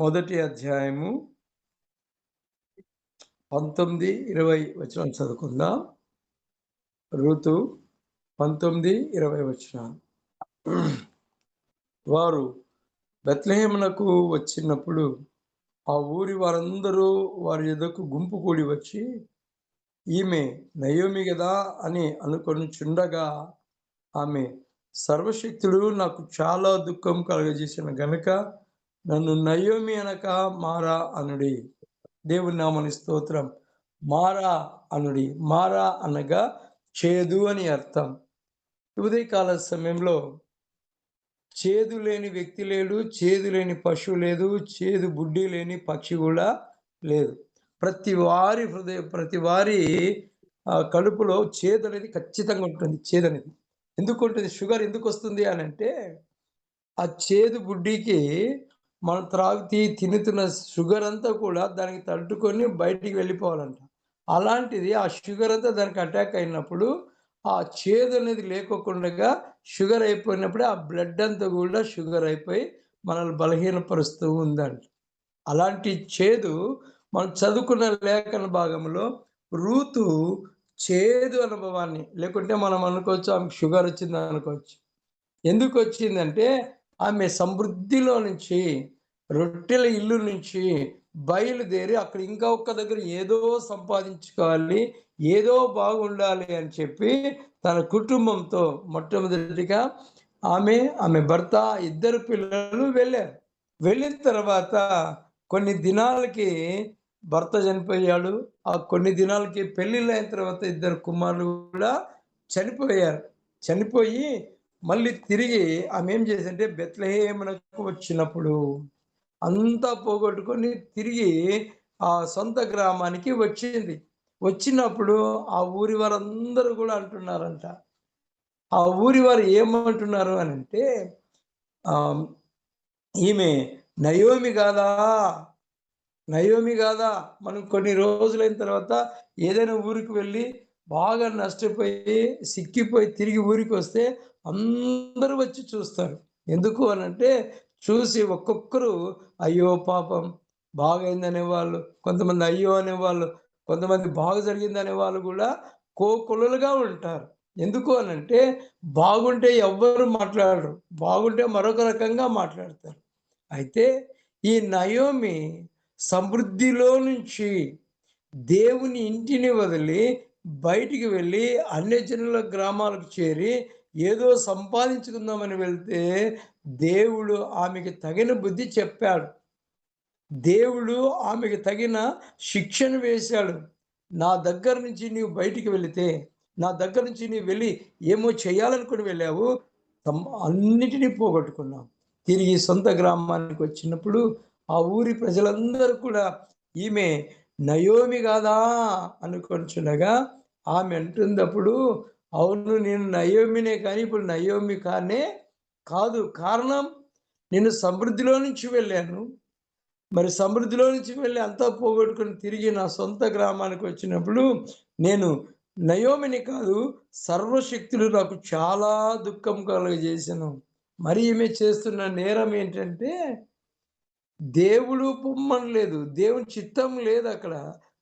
మొదటి అధ్యాయము 19, 20 వచనాలు చదువుకుందాం. రూతు 19, 20 వచనాలు. వారు బెత్లెహేమునకు వచ్చినప్పుడు ఆ ఊరి వారందరూ వారి యొద్దకు గుంపు కూడి వచ్చి, ఈమె నయోమి గదా అని అనుకొనుచుండగా, ఆమె సర్వశక్తుడు నాకు చాలా దుఃఖం కలుగజేసిన గనుక నన్ను నయోమి అనక మారా అనుడి. దేవుని నామానికి స్తోత్రం. మారా అనుడి. మారా అనగా చేదు అని అర్థం. ఉదయకాల సమయంలో చేదు లేని వ్యక్తి లేడు, చేదు లేని పశువు లేదు, చేదు బుడ్డి లేని పక్షి కూడా లేదు. ప్రతి వారి కడుపులో చేదనేది ఖచ్చితంగా ఉంటుంది. చేదనేది. ఎందుకుంటుంది? షుగర్ ఎందుకొస్తుంది అనంటే, ఆ చేదు బుడ్డికి మనం తినుతున్న షుగర్ అంతా కూడా దానికి తట్టుకొని బయటికి వెళ్ళిపోవాలంట. అలాంటిది ఆ షుగర్ అంతా దానికి అటాక్ అయినప్పుడు, ఆ చేదు అనేది లేకోకుండగా షుగర్ అయిపోయినప్పుడే ఆ బ్లడ్ అంతా కూడా షుగర్ అయిపోయి మనల్ని బలహీనపరుస్తూ ఉందంట. అలాంటి చేదు మనం చదువుకున్న లేఖన భాగంలో రూతు చేదు అనుభవాన్ని లేకుంటే మనం అనుకోవచ్చు ఆమెకు షుగర్ వచ్చిందనుకోవచ్చు. ఎందుకొచ్చిందంటే, ఆమె సమృద్ధిలో నుంచి, రొట్టెల ఇల్లు నుంచి బయలుదేరి అక్కడ ఇంకా ఒక్క దగ్గర ఏదో సంపాదించుకోవాలి, ఏదో బాగుండాలి అని చెప్పి తన కుటుంబంతో మొట్టమొదటిగా ఆమె భర్త, ఇద్దరు పిల్లలు వెళ్ళారు. వెళ్ళిన తర్వాత కొన్ని దినాలకి భర్త చనిపోయాడు. ఆ కొన్ని దినాలకి పెళ్ళిళ్ళయిన తర్వాత ఇద్దరు కుమారులు కూడా చనిపోయారు. చనిపోయి మళ్ళీ తిరిగి ఆమేం చేసిందంటే బెత్లెహేమునకు వచ్చినప్పుడు అంతా పోగొట్టుకొని తిరిగి ఆ సొంత గ్రామానికి వచ్చింది. వచ్చినప్పుడు ఆ ఊరి వారందరూ కూడా అంటున్నారంట. ఆ ఊరి వారు ఏమంటున్నారు అనంటే, ఆహ్, ఈమె నయోమి గాదా? నయోమి గాదా? మనం కొన్ని రోజులైన తర్వాత ఏదైనా ఊరికి వెళ్ళి బాగా నష్టపోయి, సిక్కిపోయి తిరిగి ఊరికొస్తే అందరూ వచ్చి చూస్తారు. ఎందుకు అనంటే, చూసి ఒక్కొక్కరు అయ్యో పాపం బాగయిందనేవాళ్ళు, కొంతమంది అయ్యో అనేవాళ్ళు, కొంతమంది బాగా జరిగిందనేవాళ్ళు గూడా కోకొల్లలుగా ఉంటారు. ఎందుకు అనంటే, బాగుంటే ఎవ్వరు మాట్లాడరు. బాగుంటే మరొక రకంగా మాట్లాడతారు. అయితే ఈ నయోమి సమృద్ధిలో నుంచి దేవుని ఇంటిని వదిలి బయటికి వెళ్ళి అన్యజనుల గ్రామాలకు చేరి ఏదో సంపాదించుకుందామని వెళ్తే దేవుడు ఆమెకి తగిన బుద్ధి చెప్పాడు. దేవుడు ఆమెకి తగిన శిక్షను వేశాడు. నా దగ్గర నుంచి నీవు బయటికి వెళితే, నా దగ్గర నుంచి నీవు వెళ్ళి ఏమో చేయాలనుకుని వెళ్ళావు. అన్నిటిని పోగొట్టుకున్నావు. తిరిగి సొంత గ్రామానికి వచ్చినప్పుడు ఆ ఊరి ప్రజలందరూ కూడా ఈమె నయోమి గాదా అనుకొనుచుండగా ఆమె అంటుందప్పుడు, అవును నేను నయోమినే కానీ ఇప్పుడు నయోమి కాదు. కారణం నేను సమృద్ధిలో నుంచి వెళ్ళాను. మరి సమృద్ధిలో నుంచి వెళ్ళి అంతా పోగొట్టుకొని తిరిగి నా సొంత గ్రామానికి వచ్చినప్పుడు నేను నయోమిని కాదు, సర్వశక్తుడు నాకు చాలా దుఃఖం కలుగజేసెను. మరి ఈమె చేస్తున్న నేరం ఏంటంటే, దేవుడు పొమ్మనలేదు. దేవుని చిత్తం లేదక్కడ.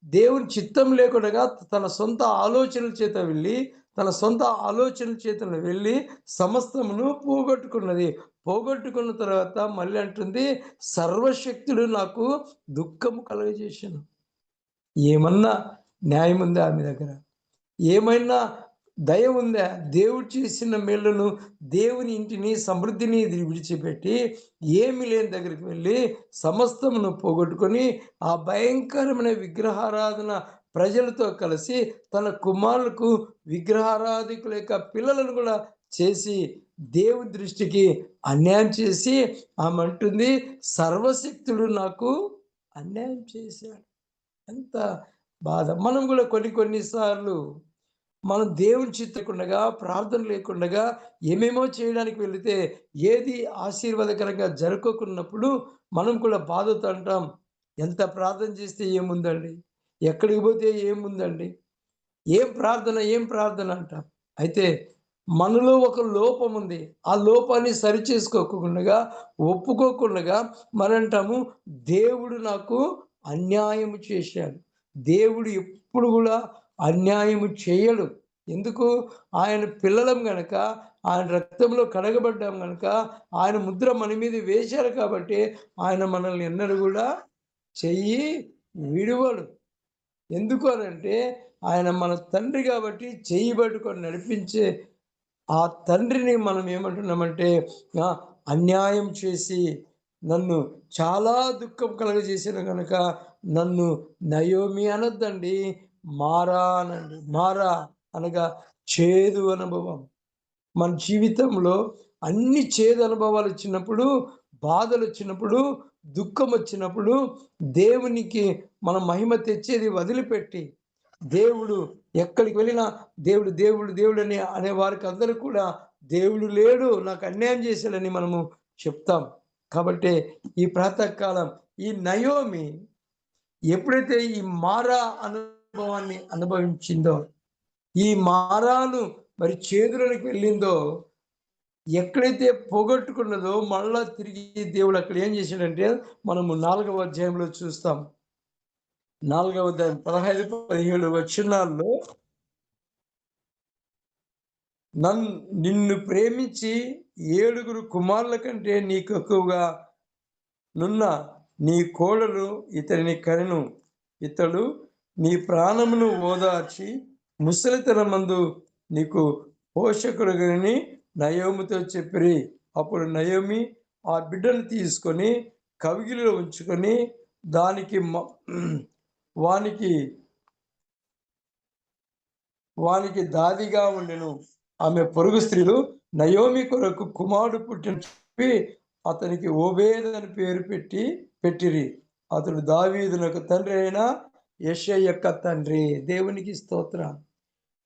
దేవుని చిత్తం లేకుండగా తన సొంత ఆలోచనల చేత వెళ్ళి, తన సొంత ఆలోచనల చేతను వెళ్ళి సమస్తమును పోగొట్టుకున్నది. పోగొట్టుకున్న తర్వాత మళ్ళీ అంటుంది, సర్వశక్తుడు నాకు దుఃఖము కలుగజేసెను. ఏమన్నా న్యాయముందా ఆమె దగ్గర? ఏమైనా దయ ఉందా? దేవుడు చేసిన మేలును, దేవుని ఇంటిని, సమృద్ధిని విడిచిపెట్టి, ఏమి లేని దగ్గరికి వెళ్ళి, సమస్తమును పోగొట్టుకొని, ఆ భయంకరమైన విగ్రహారాధన ప్రజలతో కలిసి, తన కుమారులకు విగ్రహారాధికుల యొక్క పిల్లలను కూడా చేసి, దేవుని దృష్టికి అన్యాయం చేసి, ఆమె అంటుంది, సర్వశక్తుడు నాకు అన్యాయం చేశాడు. ఎంత బాధ! మనం గూడా కొన్ని సార్లు మనం దేవుని చిత్తకుండగా, ప్రార్థన లేకుండగా ఏమేమో చేయడానికి వెళితే, ఏది ఆశీర్వాదకరంగా జరగకున్నప్పుడు మనం కూడా బాధతో అంటాం. ఎంత ప్రార్థన చేస్తే ఏముందండి? ఎక్కడికి పోతే ఏముందండి? ఏం ప్రార్థన అంటాం. అయితే మనలో ఒక లోపం ఉంది. ఆ లోపాన్ని సరిచేసుకోకుండా, ఒప్పుకోకుండగా మనంటాము, దేవుడు నాకు అన్యాయము చేశాడు. దేవుడు ఎప్పుడు గూడా అన్యాయము చేయడు. ఎందుకు? ఆయన పిల్లలం గనక, ఆయన రక్తంలో కడగబడ్డాం గనక, ఆయన ముద్ర మన మీద వేశారు కాబట్టి, ఆయన మనల్ని ఎన్నడూ గూడా చెయ్యి విడువడు. ఎందుకు అనంటే, ఆయన మన తండ్రి గాబట్టి చెయ్యి పట్టుకొని నడిపించే ఆ తండ్రిని మనం ఏమంటున్నామంటే, అన్యాయం చేసి నన్ను చాలా దుఃఖం కలుగజేసిన గనక నన్ను నయోమి అనొద్దండి. మారా అనండి. మారా అనగా చేదు అనుభవం. మన జీవితంలో అన్ని చేదు అనుభవాలొచ్చినప్పుడు, బాధలొచ్చినప్పుడు, దుఃఖమొచ్చినప్పుడు దేవునికి మనం మహిమ తెచ్చేది వదిలిపెట్టి, దేవుడు ఎక్కడికి వెళ్ళినా దేవుడు, దేవుడు, దేవుడని అనే వారికందరూ కూడా దేవుడు లేడు, నాకు అన్యాయం చేశాడని మనము చెప్తాం. కాబట్టే ఈ ప్రాతకాలం ఈ నయోమి ఎప్పుడైతే ఈ మారా అనుభవాన్ని అనుభవించిందో, ఈ మారాను మరి చేదులోనికి వెళ్ళిందో, ఎక్కడైతే పోగొట్టుకున్నదో మళ్ళా తిరిగి దేవుడు అక్కడ ఏం చేశాడంటే, మనము 4వ అధ్యాయంలో చూస్తాం. 4వ అధ్యాయం 15, 17 వచనాల్లో నిన్ను ప్రేమించి 7 కుమారుల కంటే నీకెక్కువగా నున్న నీ కోడలు ఇతనిని కనెను. ఇతడు నీ ప్రాణమును ఓదార్చి ముసలితనమందు నీకు పోషకుడుగని నయోమితో చెప్పిరి. అప్పుడు నయోమి ఆ బిడ్డను తీసుకొని కవిగిలిలో ఉంచుకొని దానికి వానికి వానికి దాదిగా ఉండెను. ఆమె పొరుగు స్త్రీలు నయోమి కొరకు కుమారుడు పుట్టిన చెప్పి అతనికి ఓబేద్ అని పేరు పెట్టిరి. అతడు దావీదునకు తండ్రి అయిన యెషై యొక్క తండ్రి. దేవునికి స్తోత్రం.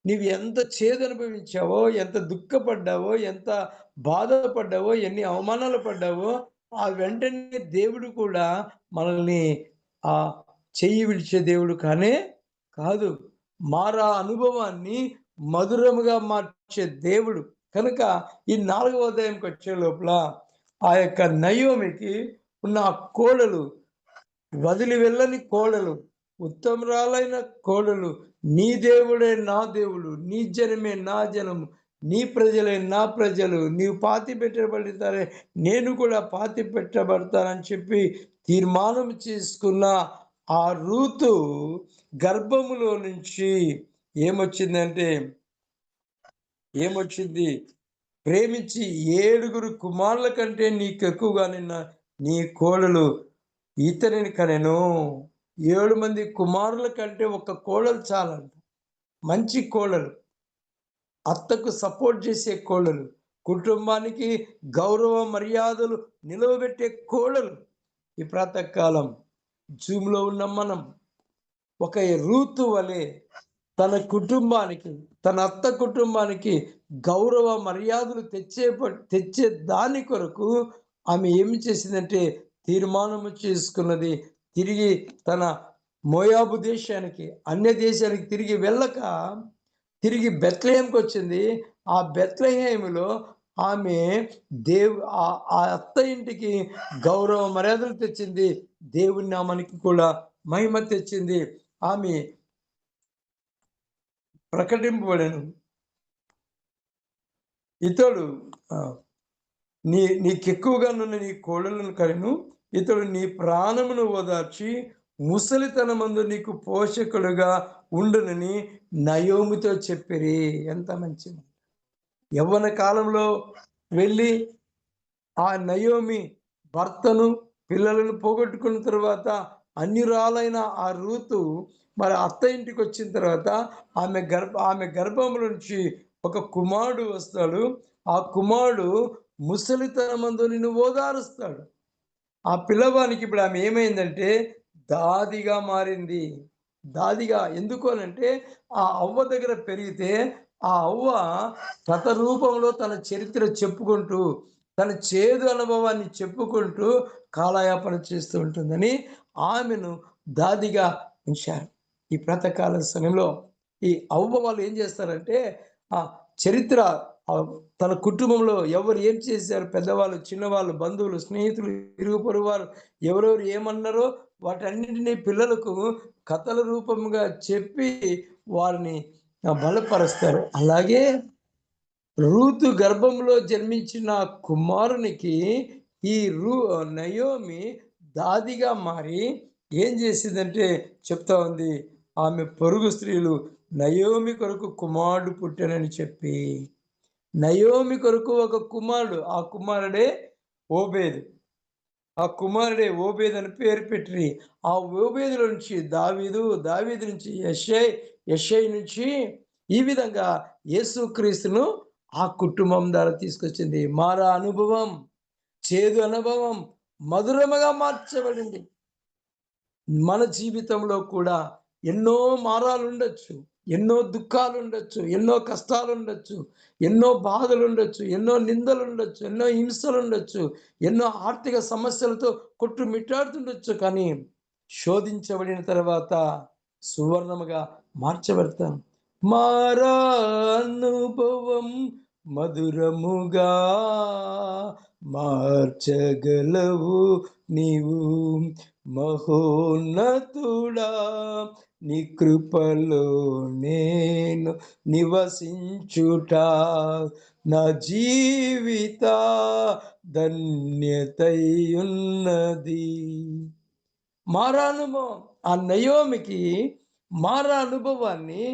నీవు ఎంత చేదు అనుభవించావో, ఎంత దుఃఖపడ్డావో, ఎంత బాధపడ్డావో, ఎన్ని అవమానాలు పడ్డావో, ఆ వెంటనే దేవుడు కూడా మనల్ని చెయ్యి విడిచే దేవుడు కానే కాదు. మారా అనుభవాన్ని మధురముగా మార్చే దేవుడు. కనుక ఈ 4వ అధ్యాయంకొచ్చే లోపల ఆ యొక్క నయోమికి ఉన్న ఆ కోడలు, వదిలి వెళ్ళని కోడలు, ఉత్తమురాలైన కోడలు, నీ దేవుడే నా దేవుడు, నీ జనమే నా జనము, నీ ప్రజలే నా ప్రజలు, నీవు పాతి పెట్టబడతారే నేను కూడా పాతి పెట్టబడతానని చెప్పి తీర్మానం చేసుకున్న ఆ రూతు గర్భములో నుంచి ఏమొచ్చింది? ప్రేమించి 7 కుమారుల కంటే నీకెక్కువగా నీ కోడలు ఇతనిని కనెను. 7 మంది కుమారుల కంటే ఒక కోడలు చాలంట. మంచి కోడలు. అత్తకు సపోర్ట్ చేసే కోడలు. కుటుంబానికి గౌరవ మర్యాదలు నిలవబెట్టే కోడలు. ఈ ప్రాతకాలం జూమ్‌లో ఉన్న మనం ఒక రూతు వలె తన కుటుంబానికి, తన అత్త కుటుంబానికి గౌరవ మర్యాదలు తెచ్చే దాని కొరకు ఆమె ఏమి చేసిందంటే తీర్మానము చేసుకున్నది. తిరిగి తన మోయాబు దేశానికి, అన్య దేశానికి తిరిగి వెళ్ళక, తిరిగి బెత్లెహేముకొచ్చింది. ఆ బెత్లెహేములో ఆమె ఆ అత్త ఇంటికి గౌరవ మర్యాదలు తెచ్చింది. దేవుని నామానికి కూడా మహిమ తెచ్చింది. ఆమె ప్రకటింపబడెను. ఇతడు నీకెక్కువగానున్న నీ కోడలను కనెను. ఇతడు నీ ప్రాణమును ఓదార్చి ముసలితనమందు నీకు పోషకుడుగా ఉండునని నయోమితో చెప్పిరి. ఎంత మంచి యవ్వన కాలంలో వెళ్ళి ఆ నయోమి భర్తను, పిల్లలను పోగొట్టుకున్న తర్వాత అన్యురాలైన ఆ రూతు మరి అత్త ఇంటికొచ్చిన తర్వాత ఆమె గర్భంలో నుంచి ఒక కుమారుడు వస్తాడు. ఆ కుమారుడు ముసలితనమందు నిన్ను ఓదారుస్తాడు. ఆ పిల్లవానికి ఇప్పుడు ఆమె ఏమైందంటే దాదిగా మారింది. దాదిగా ఎందుకు అనంటే ఆ అవ్వ దగ్గర పెరిగితే ఆ అవ్వ కథ రూపంలో తన చరిత్ర చెప్పుకుంటూ, తన చేదు అనుభవాన్ని చెప్పుకుంటూ కాలయాపన చేస్తూ ఉంటుందని ఆమెను దాదిగా ఉంచారు. ఈ ప్రాతకాల సమయంలో ఈ అవ్వ వాళ్ళు ఏం చేస్తారంటే ఆ చరిత్ర తన కుటుంబంలో ఎవరు ఏం చేశారు, పెద్దవాళ్ళు, చిన్నవాళ్ళు, బంధువులు, స్నేహితులు, ఇరుగు పొరుగు వారు ఎవరెవరు ఏమన్నారో వాటన్నిటిని పిల్లలకు కథల రూపంగా చెప్పి వారిని బలపరుస్తారు. అలాగే రూతు గర్భంలో జన్మించిన కుమారునికి ఈ నయోమి దాదిగా మారి ఏం చేసిందంటే చెప్తా ఉంది, ఆమె పొరుగు స్త్రీలు నయోమి కొరకు కుమారుడు పుట్టానని చెప్పి, నయోమి కొరకు ఒక కుమారుడు, ఆ కుమారుడే ఓబేదు, ఆ కుమారుడే ఓబేదు అని పేరు పెట్టి, ఆ ఓబేదులో నుంచి దావీదు, దావీదు నుంచి యెషై, యెషై నుంచి ఈ విధంగా యేసుక్రీస్తును ఆ కుటుంబం ద్వారా తీసుకొచ్చింది. మారా అనుభవం, చేదు అనుభవం మధురముగా మార్చబడింది. మన జీవితంలో కూడా ఎన్నో మారాలుండొచ్చు, ఎన్నో దుఃఖాలుండొచ్చు, ఎన్నో కష్టాలుండొచ్చు, ఎన్నో బాధలుండొచ్చు, ఎన్నో నిందలుండొచ్చు, ఎన్నో హింసలుండొచ్చు, ఎన్నో ఆర్థిక సమస్యలతో కొట్టుమిట్టాడుతుండొచ్చు. కానీ శోధించబడిన తర్వాత సువర్ణముగా మార్చబడతాం. మారా అనుభవం మధురముగా మార్చగలవు నీవు మహోన్నతుడా, నీ కృపలో నేను నివసించుట నా జీవిత ధన్యతయున్నది. మారా అనుభవం, ఆ నయోమికి మారా అనుభవాన్ని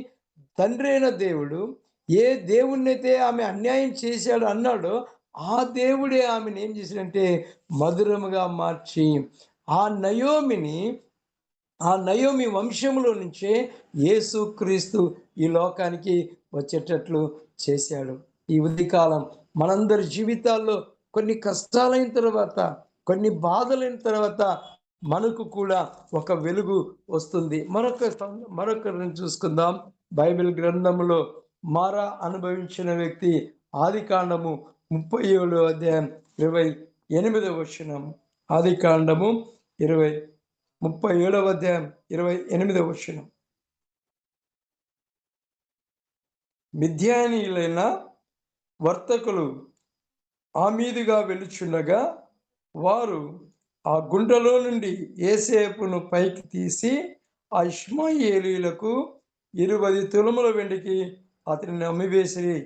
తండ్రి అయిన దేవుడు ఏ దేవుణ్ణైతే ఆమె అన్యాయం చేశాడు అన్నాడో ఆ దేవుడే ఆమెను ఏం చేశాడంటే మధురముగా మార్చి ఆ నయోమిని, ఆ నయోమి వంశంలో నుంచే యేసుక్రీస్తు ఈ లోకానికి వచ్చేటట్లు చేశాడు. ఈ ఉదయకాలం మనందరి జీవితాల్లో కొన్ని కష్టాలైన తర్వాత, కొన్ని బాధలైన తర్వాత మనకు కూడా ఒక వెలుగు వస్తుంది. మరొకరిని చూసుకుందాం. బైబిల్ గ్రంథంలో మారా అనుభవించిన వ్యక్తి ఆదికాండము 37వ అధ్యాయం 28వ వచనం. ఆదికాండము 37వ అధ్యాయం 28వ వచనం. మిద్యానీయులైన వర్తకులు ఆ మీదుగా వెలుచుండగా వారు ఆ గుంటలో నుండి యోసేపును పైకి తీసి ఆ ఇష్మాయేలీయులకు 20 తులముల వెండికి అతనిని అమ్మివేసిరి.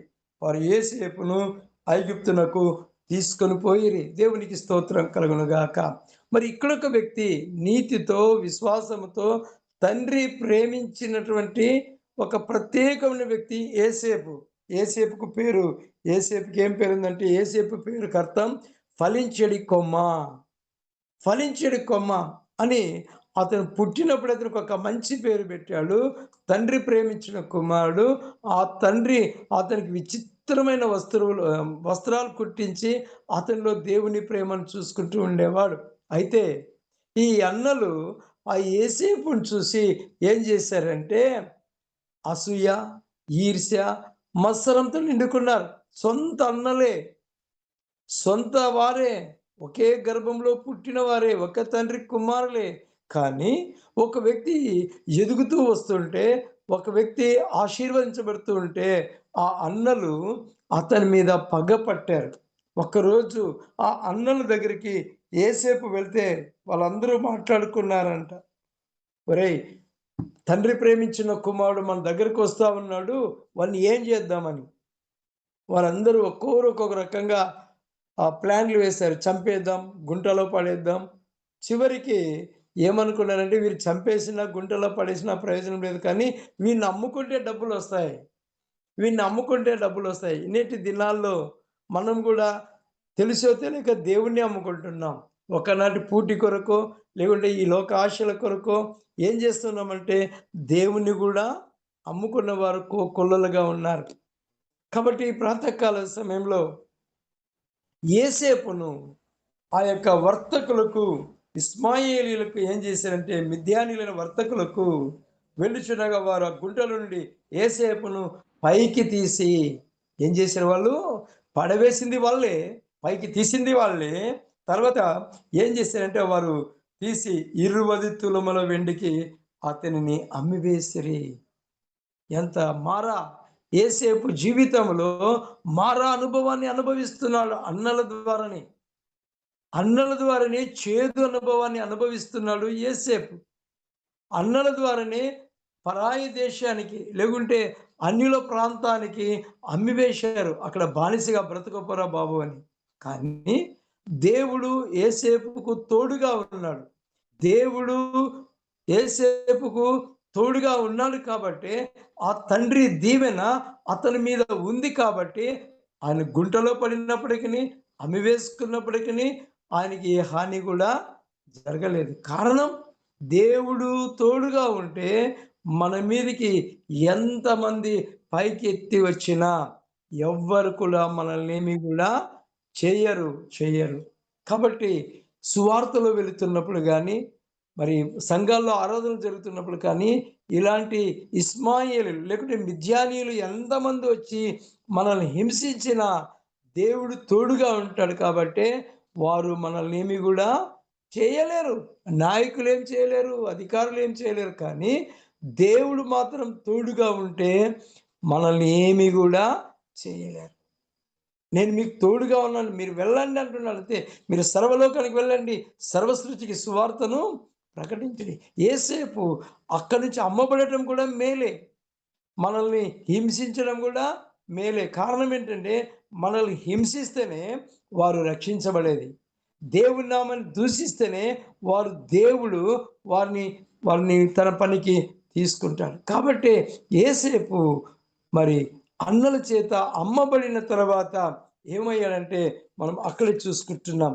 వారు యోసేపును ఐగుప్తునకు తీసుకొని పోయిరి. దేవునికి స్తోత్రం కలుగును గాక. మరి ఇక్కడొక వ్యక్తి నీతితో, విశ్వాసముతో తండ్రి ప్రేమించినటువంటి ఒక ప్రత్యేకమైన వ్యక్తి యోసేపు. యోసేపుకు పేరు, యోసేపుకి ఏం పేరు ఉందంటే, యోసేపు పేరుకు అర్థం ఫలించడి కొమ్మ. ఫలించడి కొమ్మ అని అతను పుట్టినప్పుడు అతనికి ఒక మంచి పేరు పెట్టాడు. తండ్రి ప్రేమించిన కుమారుడు. ఆ తండ్రి అతనికి విచిత్రమైన వస్త్రాలు కుట్టించి అతనిలో దేవుని ప్రేమను చూసుకుంటూ ఉండేవాడు. అయితే ఈ అన్నలు ఆ యోసేపును చూసి ఏం చేశారంటే అసూయ, ఈర్ష్య, మత్సరంతో నిండుకున్నారు. సొంత అన్నలే, సొంత వారే, ఒకే గర్భంలో పుట్టిన వారే, ఒక తండ్రి కుమారులే. కానీ ఒక వ్యక్తి ఎదుగుతూ వస్తుంటే, ఒక వ్యక్తి ఆశీర్వదించబడుతూ ఉంటే ఆ అన్నలు అతని మీద పగ పట్టారు. ఒకరోజు ఆ అన్నల దగ్గరికి యోసేపు వెళ్తే వాళ్ళందరూ మాట్లాడుకున్నారంట, ఒరేయ్, తండ్రి ప్రేమించిన కుమారుడు మన దగ్గరికి వస్తా ఉన్నాడు, వాడిని ఏం చేద్దామని. వారందరూ ఒక్కొక్కరు ఒక్కొక్క రకంగా ప్లాన్లు వేశారు. చంపేద్దాం, గుంటలో పడేద్దాం. చివరికి ఏమనుకున్నారంటే వీరు చంపేసినా, గుంటలో పడేసినా ప్రయోజనం లేదు, కానీ వీడిని అమ్ముకుంటే డబ్బులొస్తాయి, వీడిని అమ్ముకుంటే డబ్బులొస్తాయి. నేటి దినాల్లో మనం కూడా తెలుసో తెలియక దేవుణ్ణి అమ్ముకుంటున్నాం. ఒకనాటి పూటి కొరకో, లేకుంటే ఈ లోక ఆశల కొరకో ఏం చేస్తున్నామంటే దేవుణ్ణి కూడా అమ్ముకున్న వారు కొల్లలుగా ఉన్నారు. కాబట్టి ఈ ప్రాతకాల సమయంలో యోసేపును ఆ యొక్క వర్తకులకు, ఇష్మాయేలీయులకు ఏం చేశారంటే మిద్యానీయులైన వర్తకులకు వెళ్ళుచుండగా వారు ఆ గుంటల నుండి యోసేపును పైకి తీసి ఏం చేశారు, వాళ్ళు పడవేసింది వాళ్ళే, పైకి తీసింది వాళ్ళే. తర్వాత ఏం చేశారంటే వారు తీసి 20 తులముల వెండికి అతనిని అమ్మివేసిరి. ఎంత మారా, యేసేపు జీవితంలో మారా అనుభవాన్ని అనుభవిస్తున్నాడు. అన్నల ద్వారానే చేదు అనుభవాన్ని అనుభవిస్తున్నాడు యేసేపు. అన్నల ద్వారానే పరాయి దేశానికి లేకుంటే అన్యుల ప్రాంతానికి అమ్మివేశారు. అక్కడ బానిసగా బ్రతకపోరా బాబు అని. కానీ దేవుడు యేసేపుకు తోడుగా ఉన్నాడు. దేవుడు యేసేపుకు తోడుగా ఉన్నాడు కాబట్టి, ఆ తండ్రి దీవెన అతని మీద ఉంది కాబట్టి, ఆయన గుంటలో పడినప్పటికిని, అమ్మివేసుకున్నప్పటికిని ఆయనకి ఏ హాని కూడా జరగలేదు. కారణం దేవుడు తోడుగా ఉంటే మన మీదకి ఎంతమంది పైకెత్తి వచ్చినా ఎవ్వరు కూడా మనల్నేమి కూడా చెయ్యరు. కాబట్టి సువార్తలో వెళుతున్నప్పుడు గాని, మరి సంఘాల్లో ఆరాధనలు జరుగుతున్నప్పుడు కానీ, ఇలాంటి ఇష్మాయేలీలు లేకుంటే మిద్యానీయులు ఎంతమంది వచ్చి మనల్ని హింసించినా దేవుడు తోడుగా ఉంటాడు కాబట్టే వారు మనల్నేమి గూడా చేయలేరు. నాయకులేం చేయలేరు, అధికారులేం చేయలేరు. కానీ దేవుడు మాత్రం తోడుగా ఉంటే మనల్ని ఏమి గూడా చేయలేరు. నేను మీకు తోడుగా ఉన్నాను. మీరు వెళ్ళండి అంటున్నాను అంతే. మీరు సర్వలోకానికి వెళ్ళండి. సర్వసృష్టికి సువార్తను ప్రకటించండి. యేసేపు అక్కడి నుంచి అమ్మబడటం కూడా మేలే. మనల్ని హింసించడం కూడా మేలే. కారణం ఏంటంటే మనల్ని హింసిస్తేనే వారు రక్షించబడేది. దేవుని నామాన్ని దూషిస్తేనే దేవుడు వారిని తన పనికి తీసుకుంటాడు. కాబట్టి యేసేపు మరి అన్నల చేత అమ్మబడిన తర్వాత ఏమయ్యాడంటే మనం అక్కడే చూసుకుంటున్నాం.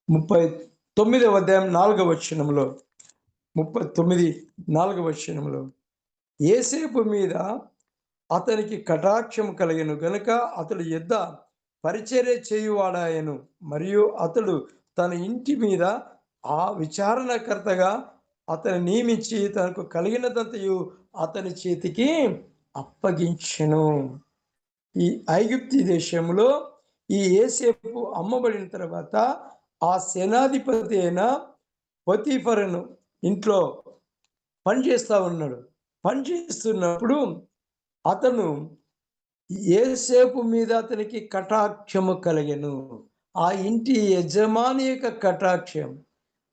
39వ అధ్యాయం 4వ వచనంలో 39 వచనంలో యేసేపు మీద అతనికి కటాక్షం కలిగెను గనుక అతడు యొద్ద పరిచర్య చేయువాడాయెను. మరియు అతడు తన ఇంటి మీద ఆ విచారణకర్తగా అతని నియమించి తనకు కలిగినదంతయు అతని చేతికి అప్పగించెను. ఈ ఐగుప్తు దేశంలో ఈ యేసేపు అమ్మబడిన తర్వాత ఆ సేనాధిపతి అయిన పొతీఫరును ఇంట్లో పనిచేస్తా ఉన్నాడు. పనిచేస్తున్నప్పుడు అతను యేసేపు మీద అతనికి కటాక్షము కలిగెను. ఆ ఇంటి యజమాని యొక్క కటాక్షం,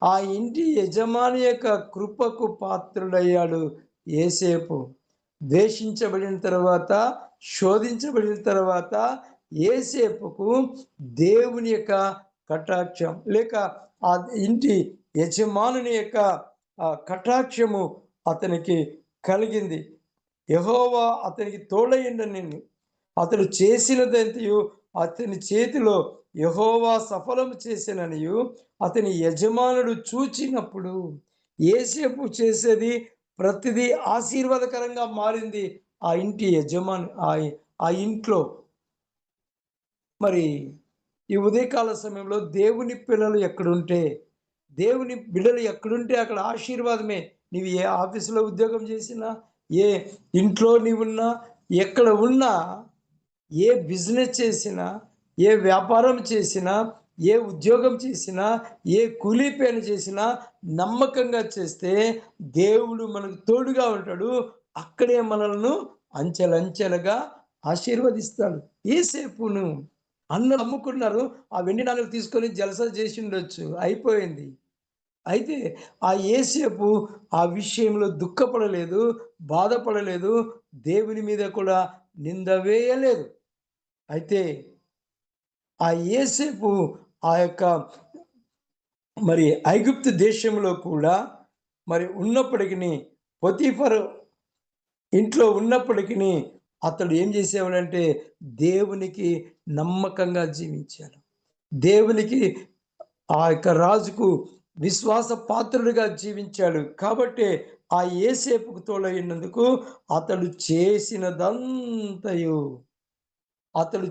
ఆ ఇంటి యజమాని యొక్క కృపకు పాత్రుడయ్యాడు యేసేపు. ద్వేషించబడిన తర్వాత, శోధించబడిన తర్వాత యేసేపుకు దేవుని యొక్క కటాక్షం లేక ఆ ఇంటి యజమానుని యొక్క కటాక్షము అతనికి కలిగింది. యెహోవా అతనికి తోడయుండెను. అతడు చేసినదంతయు అతని చేతిలో యెహోవా సఫలము చేసెననియు అతని యజమానుడు చూచినప్పుడు యేసేపు చేసేది ప్రతిదీ ఆశీర్వాదకరంగా మారింది ఆ ఇంటి యజమాని ఆ ఇంట్లో. మరి ఈ ఉదయకాల సమయంలో దేవుని పిల్లలు ఎక్కడుంటే, దేవుని బిడ్డలు ఎక్కడుంటే అక్కడ ఆశీర్వాదమే. నీవు ఏ ఆఫీసులో ఉద్యోగం చేసినా, ఏ ఇంట్లో నీవున్నా, ఎక్కడ ఉన్నా, ఏ బిజినెస్ చేసినా, ఏ వ్యాపారం చేసినా, ఏ ఉద్యోగం చేసినా, ఏ కూలీ పని చేసినా నమ్మకంగా చేస్తే దేవుడు మనకు తోడుగా ఉంటాడు. అక్కడే మనల్ని అంచెలంచెలుగా ఆశీర్వదిస్తాడు. యేసేపును అన్నలు అమ్ముకున్నారు. ఆ వెండి నాణేలు తీసుకొని జలసా చేసి ఉండొచ్చు, అయిపోయింది. అయితే ఆ యేసేపు ఆ విషయంలో దుఃఖపడలేదు, బాధపడలేదు, దేవుని మీద కూడా నింద వేయలేదు. అయితే ఆ యేసేపు ఆ యొక్క మరి ఐగుప్తు దేశంలో కూడా మరి ఉన్నప్పటికిని పొతీఫరు ఇంట్లో ఉన్నప్పటికిని అతడు ఏం చేసేవాడంటే దేవునికి నమ్మకంగా జీవించాడు. దేవునికి ఆ యొక్క రాజుకు విశ్వాస పాత్రుడిగా జీవించాడు. కాబట్టి ఆ యేసేపుకు తోడైనందుకు అతడు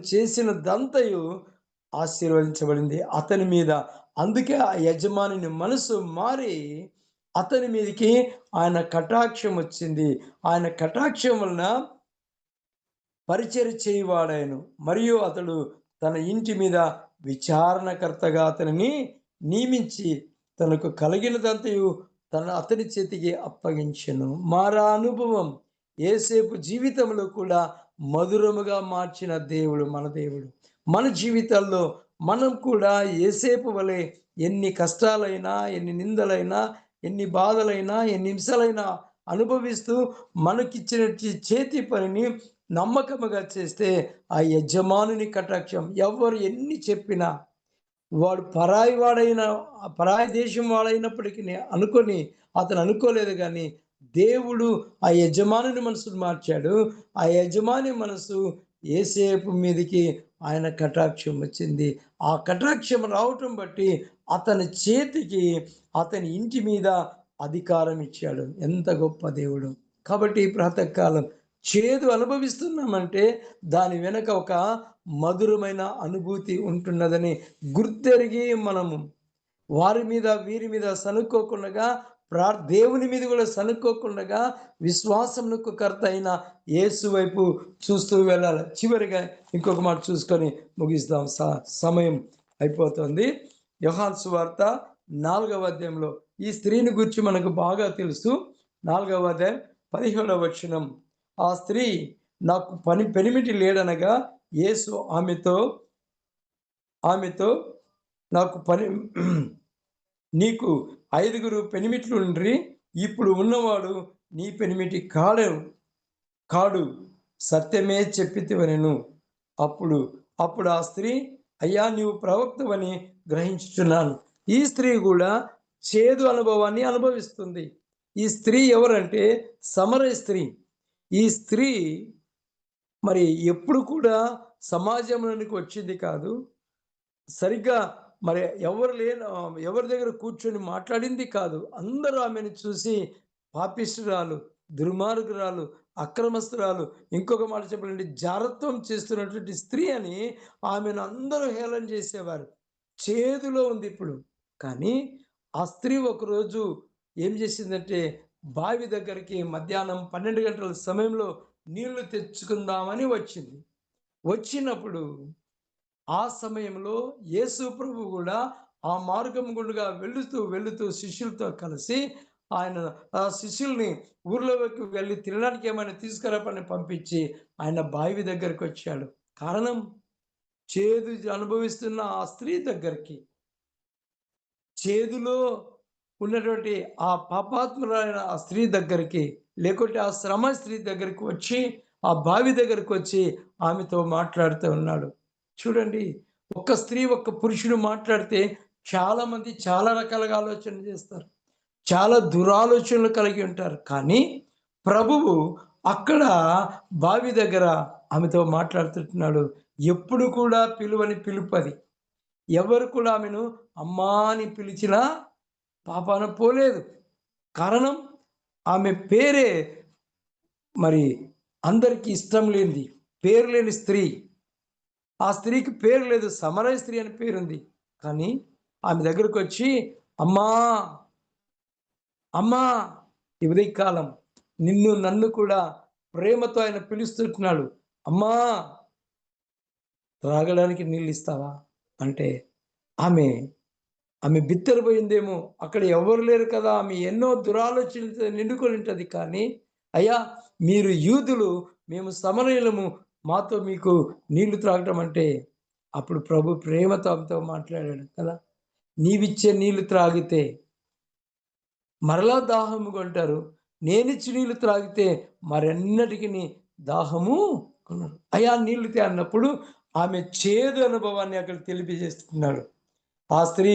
చేసినదంతయు ఆశీర్వదించబడింది అతని మీద. అందుకే ఆ యజమాని మనసు మారి అతని మీదకి ఆయన కటాక్షం వచ్చింది. ఆయన కటాక్షం వలన పరిచర్య చేయువాడాయను. మరియు అతడు తన ఇంటి మీద విచారణకర్తగా అతనిని నియమించి తనకు కలిగినదంతయు అతని చేతికి అప్పగించెను. మారా అనుభవం యోసేపు జీవితంలో కూడా మధురముగా మార్చిన దేవుడు మన దేవుడు. మన జీవితాల్లో మనం కూడా యోసేపు వలె ఎన్ని కష్టాలైనా, ఎన్ని నిందలైనా, ఎన్ని బాధలైనా, ఎన్ని హింసలైనా అనుభవిస్తూ మనకిచ్చిన చేతి పనిని నమ్మకముగా చేస్తే ఆ యజమానుని కటాక్షం ఎవరు ఎన్ని చెప్పినా, వాడు పరాయి వాడైన పరాయి దేశం వాడైనప్పటికీ అనుకోని అతను అనుకోలేదు గానీ, దేవుడు ఆ యజమానుని మనసును మార్చాడు. ఆ యజమాని మనసు యోసేపు మీదకి ఆయన కటాక్షం వచ్చింది. ఆ కటాక్షం రావటం బట్టి అతని చేతికి అతని ఇంటి మీద అధికారం ఇచ్చాడు. ఎంత గొప్ప దేవుడు! కాబట్టి ఈ ప్రాతకాలం చేదు అనుభవిస్తున్నామంటే దాని వెనక ఒక మధురమైన అనుభూతి ఉంటున్నదని గుర్తెరిగి మనము వారి మీద వీరి మీద సనుక్కోకుండగా దేవుని మీద కూడా సనుక్కోకుండగా విశ్వాసమునకు కర్త అయిన యేసు వైపు చూస్తూ వెళ్ళాలి. చివరిగా ఇంకొక మాట చూసుకొని ముగిస్తాం. సమయం అయిపోతుంది. యోహాను సువార్త 4వ అధ్యాయంలో ఈ స్త్రీని గురించి మనకు బాగా తెలుసు. 4వ అధ్యాయం 17వ వచనం. ఆ స్త్రీ నాకు పెనిమిటి లేడనగా యేసు ఆమెతో నాకు నీకు 5 పెనిమిట్లు ఉండ్రి, ఇప్పుడు ఉన్నవాడు నీ పెనిమిటి కాడు, సత్యమే చెప్పితివనెను. అప్పుడు ఆ స్త్రీ, అయ్యా నీవు ప్రవక్తవని గ్రహించుచున్నాను. ఈ స్త్రీ కూడా చేదు అనుభవాన్ని అనుభవిస్తుంది. ఈ స్త్రీ ఎవరంటే సమరయ స్త్రీ. ఈ స్త్రీ మరి ఎప్పుడు కూడా సమాజంలోనికి వచ్చింది కాదు. సరిగ్గా మరి ఎవరి దగ్గర కూర్చొని మాట్లాడింది కాదు. అందరూ ఆమెను చూసి పాపిష్ఠురాలు, దుర్మార్గురాలు, అక్రమస్తురాలు, ఇంకొక మాట చెప్పాలంటే జారత్వం చేస్తున్నటువంటి స్త్రీ అని ఆమెను అందరూ హేళన చేసేవారు. చేదులో ఉంది ఇప్పుడు. కానీ ఆ స్త్రీ ఒకరోజు ఏం చేసిందంటే బావి దగ్గరికి మధ్యాహ్నం 12 గంటల సమయంలో నీళ్లు తెచ్చుకుందామని వచ్చింది. వచ్చినప్పుడు ఆ సమయంలో యేసు ప్రభు కూడా ఆ మార్గం గుండుగా వెళుతూ శిష్యులతో కలిసి ఆయన ఆ శిష్యుల్ని ఊర్లోకి వెళ్ళి తినడానికి ఏమైనా తీసుకురాపని పంపించి ఆయన బావి దగ్గరికి వచ్చాడు. కారణం చేదు అనుభవిస్తున్న ఆ స్త్రీ దగ్గరికి, చేదులో ఉన్నటువంటి ఆ పాపాత్ములైన ఆ స్త్రీ దగ్గరికి, లేకుంటే ఆ శ్రమ స్త్రీ దగ్గరికి వచ్చి ఆ బావి దగ్గరికి వచ్చి ఆమెతో మాట్లాడుతూ ఉన్నాడు. చూడండి, ఒక్క స్త్రీ ఒక్క పురుషుడు మాట్లాడితే చాలామంది చాలా రకాలుగా ఆలోచన చేస్తారు. చాలా దురాలోచనలు కలిగి ఉంటారు. కానీ ప్రభువు అక్కడ బావి దగ్గర ఆమెతో మాట్లాడుతున్నాడు. ఎప్పుడు కూడా పిలువని పిలుపది. ఎవరు కూడా ఆమెను అమ్మా అని పిలిచినా పాపాన పోలేదు. కారణం ఆమె పేరే మరి అందరికీ ఇష్టం లేనిది, పేరు లేని స్త్రీ. ఆ స్త్రీకి పేరు లేదు, సమరయ స్త్రీ అని పేరుంది. కానీ ఆమె దగ్గరకు వచ్చి అమ్మా అమ్మా ఈ ఉదయకాలం నన్ను కూడా ప్రేమతో ఆయన పిలుస్తున్నాడు. అమ్మా త్రాగడానికి నీళ్ళు ఇస్తావా అంటే ఆమె బిత్తరపోయిందేమో. అక్కడ ఎవరు లేరు కదా, ఆమె ఎన్నో దురాలోచనలతో నిండుకొని ఉంటుంది. కానీ అయ్యా మీరు యూదులు, మేము సమరయులము, మాతో మీకు నీళ్లు త్రాగటం అంటే అప్పుడు ప్రభు ప్రేమతో ఆమెతో మాట్లాడాడు కదా. నీవిచ్చే నీళ్లు త్రాగితే మరలా దాహము కొంటారు, నేనిచ్చి నీళ్లు త్రాగితే మరెన్నటికి దాహము కొనరు. అయ్యా నీళ్లు తే అన్నప్పుడు ఆమె చేదు అనుభవాన్ని అక్కడ తెలియజేస్తున్నాడు. ఆ స్త్రీ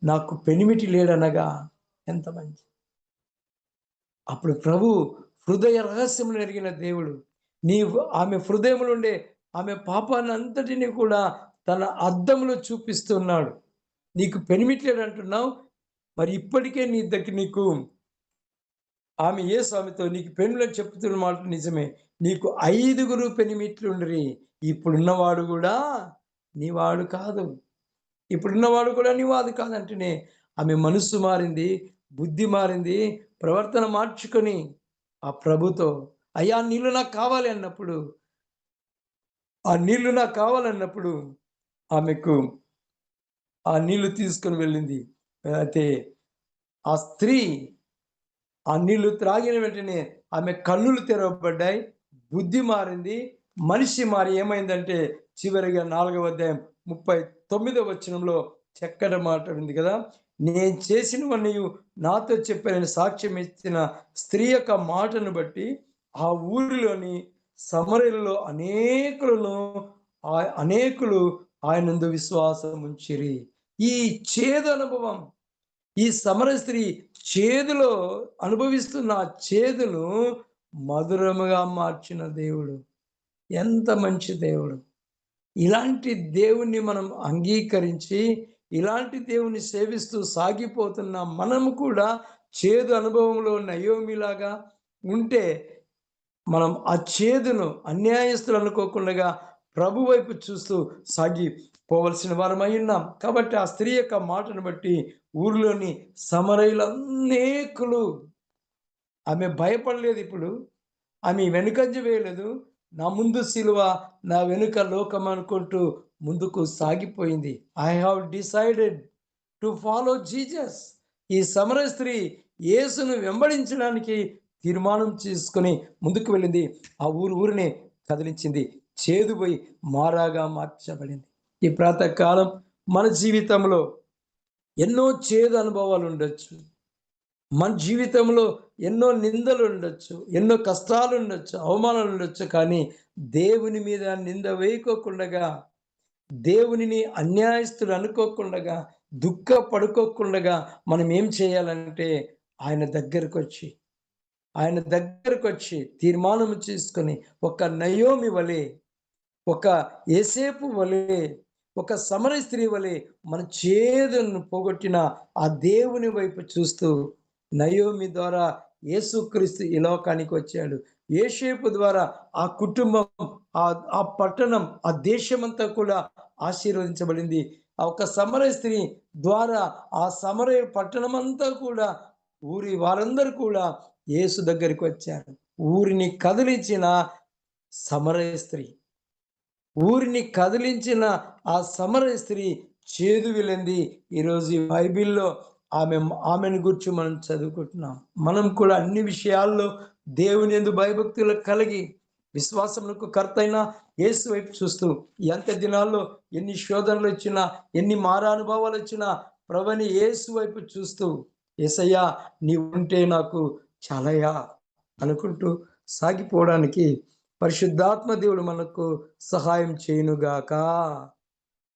నాకు పెనిమిటి లేడనగా ఎంత మంచి. అప్పుడు ప్రభు హృదయ రహస్యమును ఎరిగిన దేవుడు ఆమె హృదయంలో ఉండే ఆమె పాపాన్ని అంతటిని కూడా తన అద్దంలో చూపిస్తున్నాడు. నీకు పెనిమిటి లేడంటున్నావు, మరి ఇప్పటికే నీకు ఆమె ఆమెతో నీకు పెనులని చెప్తున్న మాట నిజమే. నీకు 5 పెనిమిట్లుండ్రి. ఇప్పుడున్నవాడు కూడా నీవాడు కాదు. ఇప్పుడున్నవాడు కూడా నీవాడు కాదంటేనే ఆమె మనస్సు మారింది, బుద్ధి మారింది, ప్రవర్తన మార్చుకొని ఆ ప్రభుతో అయ్యా నీళ్ళు నాకు కావాలి అన్నప్పుడు, ఆ నీళ్లు నాకు కావాలన్నప్పుడు ఆమెకు ఆ నీళ్లు తీసుకొని వెళ్ళింది. అయితే ఆ స్త్రీ ఆ నీళ్లు త్రాగిన వెంటనే ఆమె కన్నులు తెరవబడ్డాయి, బుద్ధి మారింది, మనిషి మారి ఏమైందంటే చివరిగా 4వ అధ్యాయం 39వ వచనంలో చక్కటి మాట ఉంది కదా, నేను చేసినవన్నీ నాతో చెప్పానని సాక్ష్యం ఇచ్చిన స్త్రీ యొక్క మాటను బట్టి ఆ ఊరిలోని సమరయులలో అనేకులు ఆయనందు విశ్వాసం ఉంచిరి. ఈ చేదు అనుభవం, ఈ సమర స్త్రీ చేదులో అనుభవిస్తున్న ఆ చేదును మధురముగా మార్చిన దేవుడు. ఎంత మంచి దేవుడు! ఇలాంటి దేవుణ్ణి మనం అంగీకరించి, ఇలాంటి దేవుణ్ణి సేవిస్తూ సాగిపోతున్న మనము కూడా చేదు అనుభవంలో నయోమిలాగా ఉంటే, మనం ఆ చేదును అన్యాయస్తులు అనుకోకుండగా ప్రభు వైపు చూస్తూ సాగిపోవలసిన వారమై ఉన్నాం. కాబట్టి ఆ స్త్రీ యొక్క మాటను బట్టి ఊరిలోని సమరయులనేకులు, ఆమె భయపడలేదు ఇప్పుడు. ఆమె వెనుకంజ వేయలేదు. నా ముందు సిలువ, నా వెనుక లోకం అనుకుంటూ ముందుకు సాగిపోయింది. I have decided to follow Jesus. ఈ సమరయ స్త్రీ యేసును వెంబడించడానికి తీర్మానం చేసుకొని ముందుకు వెళ్ళింది. ఆ ఊరిని కదిలించింది. చేదు పోయి మారాగా మార్చబడింది. ఈ ప్రాతకాలం మన జీవితంలో ఎన్నో చేదు అనుభవాలు ఉండొచ్చు. మన జీవితంలో ఎన్నో నిందలు ఉండొచ్చు, ఎన్నో కష్టాలు ఉండొచ్చు, అవమానాలు ఉండొచ్చు. కానీ దేవుని మీద నింద వేయకోకుండగా, దేవునిని అన్యాయస్తులు అనుకోకుండగా, దుఃఖపడుకోకుండగా మనం ఏం చేయాలంటే ఆయన దగ్గరకొచ్చి తీర్మానం చేసుకొని ఒక నయోమి వలె, ఒక యేసేపు వలె, ఒక సమరయ స్త్రీ వలె మన చేదును పోగొట్టిన ఆ దేవుని వైపు చూస్తూ, నయోమి ద్వారా యేసుక్రీస్తు ఈ లోకానికి వచ్చాడు. యోసేపు ద్వారా ఆ కుటుంబం, ఆ పట్టణం, ఆ దేశమంతా కూడా ఆశీర్వదించబడింది. ఆ ఒక సమరయ స్త్రీ ద్వారా ఆ సమరయ పట్టణమంతా కూడా, ఊరి వారందరూ కూడా యేసు దగ్గరికి వచ్చారు. ఊరిని కదిలించిన సమరయ స్త్రీ, ఊరిని కదిలించిన ఆ సమరయ స్త్రీ చేదు వెళ్ళింది. ఈరోజు ఈ బైబిల్‌లో ఆమెను గురించి మనం చదువుకుంటున్నాం. మనం కూడా అన్ని విషయాల్లో దేవుని యందు భయభక్తులు కలిగి, విశ్వాసమునకు కర్తైన యేసు వైపు చూస్తూ, ఈ అంత్య దినాల్లో ఎన్ని శోధనలు వచ్చినా, ఎన్ని మారానుభవాలు వచ్చినా ప్రభువైన యేసు వైపు చూస్తూ, యేసయ్యా నీవుంటే నాకు చాలయ్యా అనుకుంటూ సాగిపోవడానికి పరిశుద్ధాత్మ దేవుడు మనకు సహాయం చేయునుగాక.